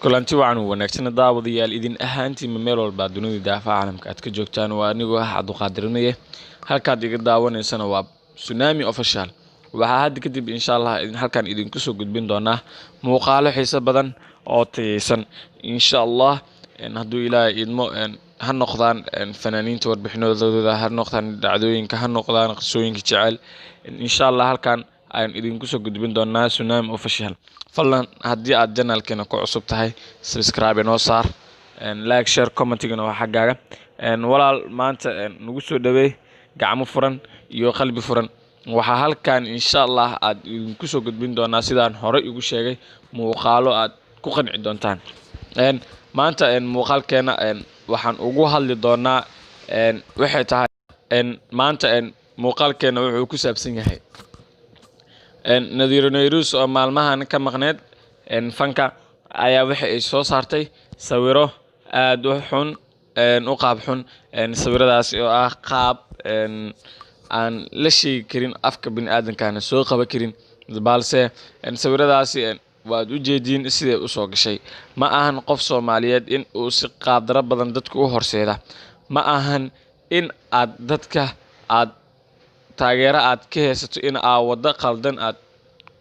kulanti wacan wanaagsan daawadayaal idin ahaantii meel walba dunida daafaca caalamka aad ka joogtaan waa anigoo ah Cabduqaadirnaye halkaad iga daawanaysana waa Tsunami Official waxa hadda kadib insha Allah halkan idinku soo gudbin doonaa muuqaalo xiiso badan oo tayeysan insha Allah hadduu Ilaahay idmo ha noqdaan fanaaniinta warbixinadooda ha noqdaan dhacdooyinka ha noqdaan qisooyinka jecel insha Allah halkan aan idinku soo gudbin doonaa Tsunami Official fadlan haddii aad channelkeena ku cusub tahay subscribe inoo saar like share commentigana waa xagaaga walaal maanta nagu soo dhaweey gacmo furan iyo qalbi furan waxa halkan insha Allah aad idinku soo gudbin doonaa sidaan hore ugu sheegay muuqaalo aad ku qanci doontaan maanta muuqaalkeena waxaan ugu hadli doonaa waxay tahay maanta muuqaalkeena wuxuu ku saabsan yahay Nadiiro Nairus oo maalmahan ka maqneed fanka ayaa waxa ay soo saartay sawiro aad u xun u qaab xun sawiradaas oo ah qaab aan la sheegi karin afka bini'aadamkana soo qaban karin balse sawiradaasi waad u jeedin sidee u soo gashay ma ahan qof Soomaaliyeed in uu si qaab dara badan dadku u horseeda ma ahan in aad dadka aad taageero aad ka haysato in aad wada qaldan aad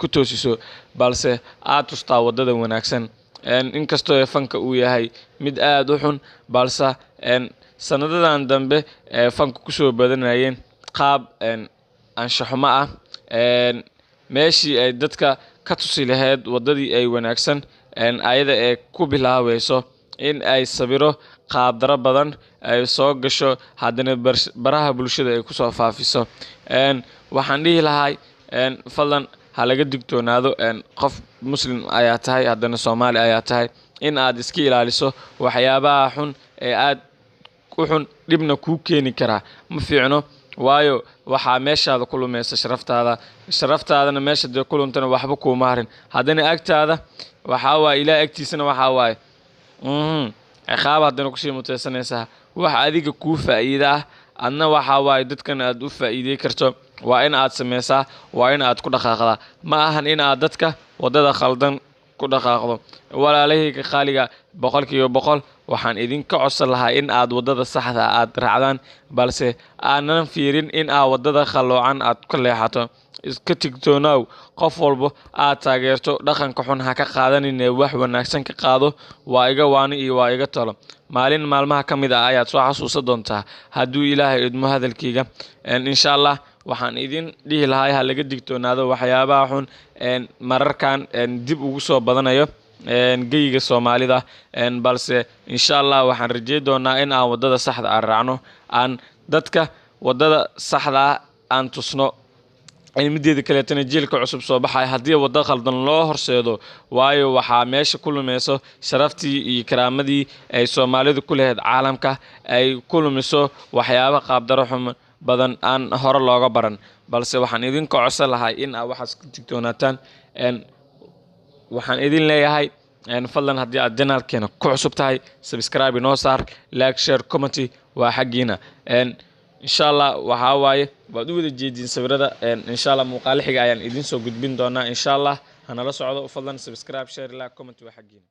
ku toosiso balse aad tustaa wadada wanaagsan inkastoo fanka uu yahay mid aad u xun balse sanadadan dambe fanka ku soo badanayeen qaab anshaxuma ah meeshii ay dadka ka tusi lahayd wadadii ay wanaagsan ayada ee ku bilaawayso in ay sawiro qaab dara badan ay soo gasho haddana baraha bulshada ay ku soo faafiso waxaan dhihi lahay fadlan ha laga digtoonaado qof muslim ayaa tahay haddana Soomaali ayaa tahay in aad iska ilaaliso waxyaabaha xun ee aad ku xun dibna ku keeni kara ma fiicno waayo waxa meeshaada ku lumaysa sharaftaadana meesha ku luntana waxba ku maarin haddana agtaada waxa waa Ilaahay agtiisana waxa waaye ciqaab haddana ku sii muteysanaysaa wax adiga ku faa'iido ah adna waxa waaye dadkan aad u faa'iideey karto waa in aad sameysaa waa in aad ku dhaqaaqdaa ma ahan in aad dadka wadada khaldan ku dhaqaaqdo walaalahayga qaaliga 100% waxaan idinka codsan lahaa in aad wadada saxda aad raacdaan balse aanan fiirin in aad wadada khaloocan aad ka leexato iska tigtoonow qof walba aad taageerto dhaqanka xun ha ka qaadanin wax wanaagsan ka qaado waa iga waani iyo waa iga talo maalin maalmaha kamid ah ayaad soo xasuusan doontaa hadduu Ilaahay idmo hadalkayga insha Allah waxaan idin dhihi lahaa ha laga digtoonaado waxyaabaha xun mararkan dib ugu soo badanayo geyga Soomaalida balse insha Allah waxaan rajeeyo doonaa in aan wadada saxda ah raacno aan dadka wadada saxda ah aan tusno mideeda kale tan jeelka cusub soo baxay haddii wada qaldan loo horseedo waayo waxa meesha ku lumayso sharaftii iyo karaamadii ay Soomaalidu ku leeyahay caalamka ay ku lumiso waxyaabo qaab daro xun badan aan hore looga baran balse waxaan idinka codsan lahay in aad waxaas ku digtoonaataan waxaan idin leeyahay fadlan haddii aad channelkeena ku cusub tahay subscribe inoo saar like share comment waa xaqiina insha Allah waxa waaye waad u wada jeedin sawirada insha Allah muuqaal xiga ayaan idin soo gudbin doonaa insha Allah hanala socdo fadlan subscribe share like comment waa xaqiina